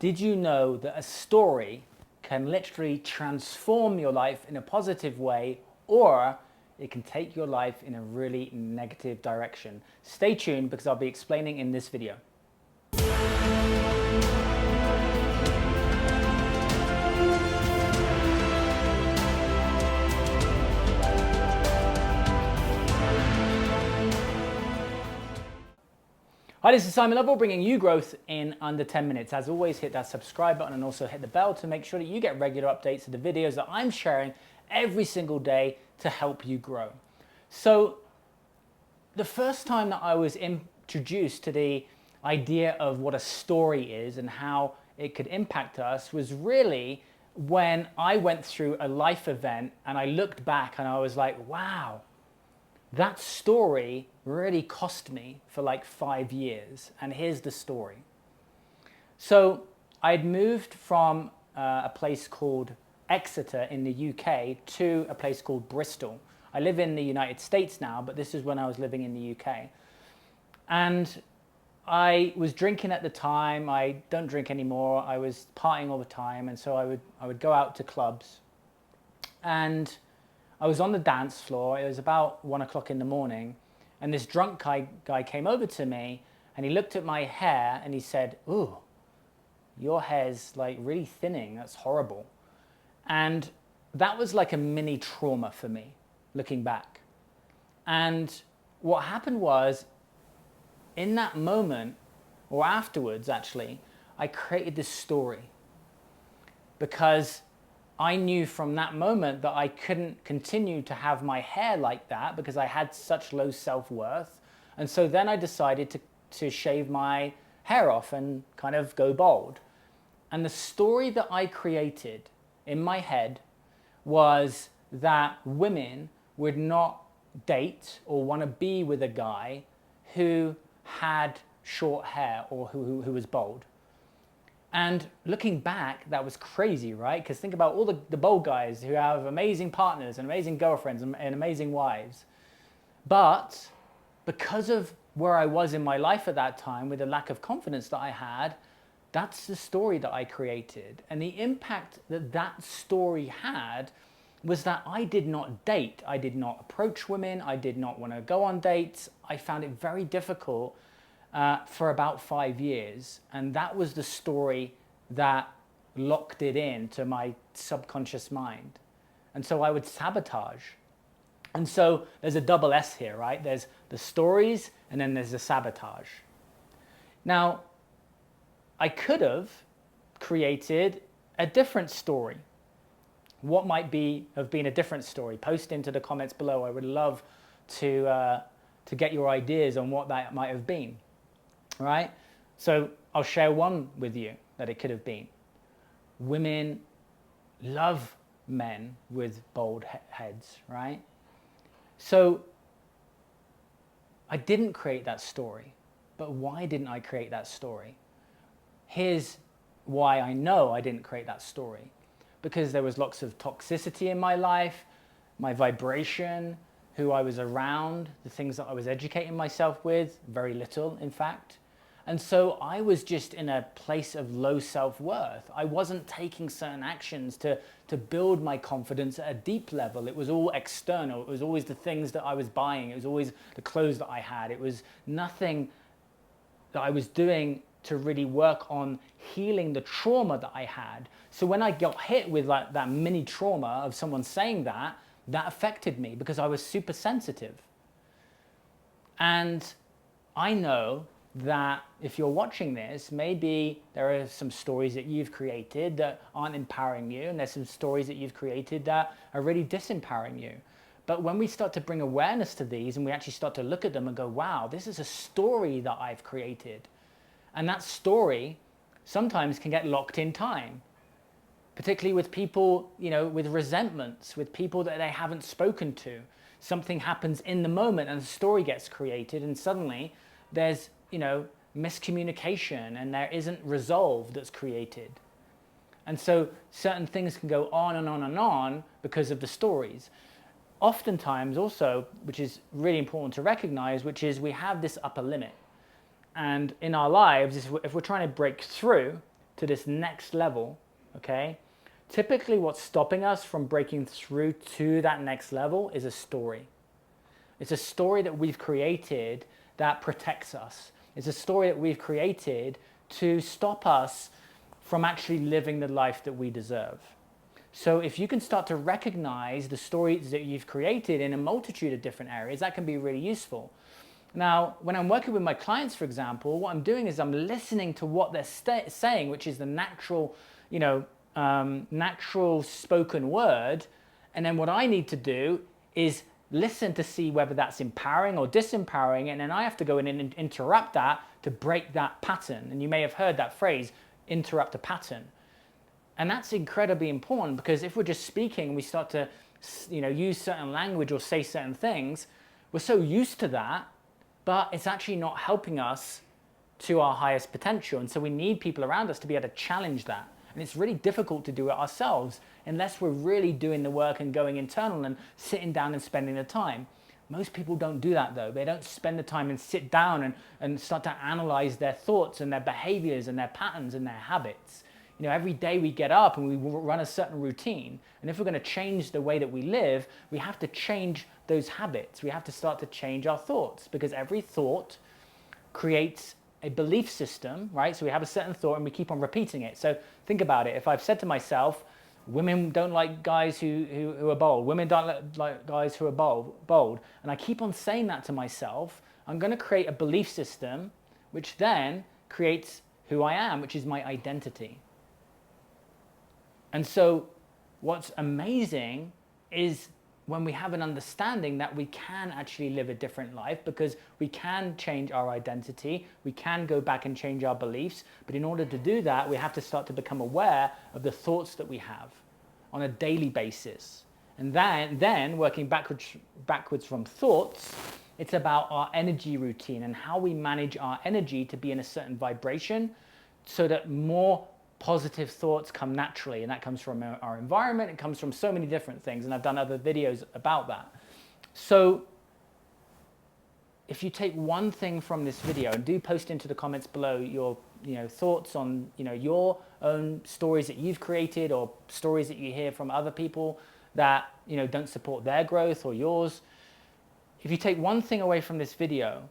Did you know that a story can literally transform your life in a positive way, or it can take your life in a really negative direction? Stay tuned because I'll be explaining in this video. Hi, this is Simon Lovell bringing you growth in under 10 minutes. As always, hit that subscribe button and also hit the bell to make sure that you get regular updates of the videos that I'm sharing every single day to help you grow. So the first time that I was introduced to the idea of what a story is and how it could impact us was really when I went through a life event and I looked back and I was like, wow, that story really cost me for like 5 years. And here's the story. So I'd moved from a place called Exeter in the UK to a place called Bristol. I live in the United States now, but this is when I was living in the UK. And I was drinking at the time. I don't drink anymore. I was partying all the time. And so I would go out to clubs. And I was on the dance floor. It was about 1 o'clock in the morning. And this drunk guy came over to me and he looked at my hair and he said, "Ooh, your hair's like really thinning. That's horrible." And that was like a mini trauma for me, looking back. And what happened was, in that moment, or afterwards actually, I created this story because I knew from that moment that I couldn't continue to have my hair like that because I had such low self-worth. And so then I decided to shave my hair off and kind of go bald. And the story that I created in my head was that women would not date or want to be with a guy who had short hair or who was bald. And looking back, that was crazy, right? Because think about all the bald guys who have amazing partners and amazing girlfriends and amazing wives. But because of where I was in my life at that time, with the lack of confidence that I had, that's the story that I created. And the impact that that story had was that I did not date. I did not approach women. I did not want to go on dates. I found it very difficult for about 5 years. And that was the story that locked it into my subconscious mind. And so I would sabotage. And so there's a double S here, right? There's the stories and then there's the sabotage. Now, I could have created a different story. What might have been a different story? Post into the comments below. I would love to get your ideas on what that might have been. Right? So I'll share one with you that it could have been. Women love men with bald heads, right? So I didn't create that story. But why didn't I create that story? Here's why I know I didn't create that story. Because there was lots of toxicity in my life, my vibration, who I was around, the things that I was educating myself with, very little, in fact. And so I was just in a place of low self-worth. I wasn't taking certain actions to build my confidence at a deep level. It was all external. It was always the things that I was buying. It was always the clothes that I had. It was nothing that I was doing to really work on healing the trauma that I had. So when I got hit with like that mini trauma of someone saying that affected me because I was super sensitive. And I know that if you're watching this, maybe there are some stories that you've created that aren't empowering you, and there's some stories that you've created that are really disempowering you. But when we start to bring awareness to these and we actually start to look at them and go, wow, this is a story that I've created. And that story sometimes can get locked in time, particularly with people, with resentments, with people that they haven't spoken to. Something happens in the moment and a story gets created, and suddenly there's miscommunication and there isn't resolve that's created. And so certain things can go on and on and on because of the stories. Oftentimes also, which is really important to recognize, which is we have this upper limit. And in our lives, if we're trying to break through, to this next level, okay, typically what's stopping us from breaking through to that next level is a story. It's a story that we've created that protects us. It's a story that we've created to stop us from actually living the life that we deserve. So if you can start to recognize the stories that you've created in a multitude of different areas, that can be really useful. Now, when I'm working with my clients, for example, what I'm doing is I'm listening to what they're saying, which is the natural, natural spoken word. And then what I need to do is listen to see whether that's empowering or disempowering. And then I have to go in and interrupt that to break that pattern. And you may have heard that phrase, interrupt a pattern. And that's incredibly important, because if we're just speaking, we start to, use certain language or say certain things, we're so used to that, but it's actually not helping us to our highest potential. And so we need people around us to be able to challenge that. And it's really difficult to do it ourselves unless we're really doing the work and going internal and sitting down and spending the time. Most people don't do that though. They don't spend the time and sit down and start to analyze their thoughts and their behaviors and their patterns and their habits. Every day we get up and we run a certain routine. And if we're going to change the way that we live, we have to change those habits. We have to start to change our thoughts, because every thought creates a belief system, right? So we have a certain thought and we keep on repeating it. So think about it. If I've said to myself, women don't like guys who are bold, women don't like guys who are bold, and I keep on saying that to myself, I'm going to create a belief system which then creates who I am, which is my identity. And so what's amazing is when we have an understanding that we can actually live a different life, because we can change our identity, we can go back and change our beliefs. But in order to do that, we have to start to become aware of the thoughts that we have on a daily basis. And then working backwards from thoughts, it's about our energy routine and how we manage our energy to be in a certain vibration so that more positive thoughts come naturally. And that comes from our environment. It comes from so many different things. And I've done other videos about that. So if you take one thing from this video, and do post into the comments below your thoughts on your own stories that you've created, or stories that you hear from other people that don't support their growth or yours. If you take one thing away from this video,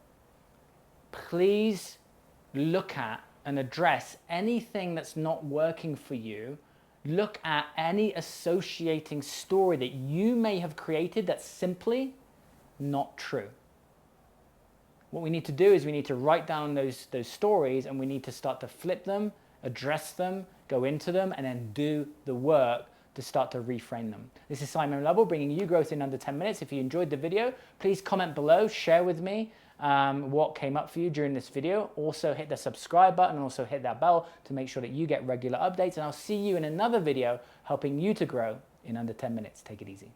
please look at and address anything that's not working for you. Look at any associating story that you may have created that's simply not true. What we need to do is we need to write down those stories, and we need to start to flip them, address them, go into them, and then do the work to start to reframe them. This is Simon Lovell, bringing you growth in under 10 minutes. If you enjoyed the video, please comment below, share with me what came up for you during this video. Also hit the subscribe button and also hit that bell to make sure that you get regular updates. And I'll see you in another video helping you to grow in under 10 minutes. Take it easy.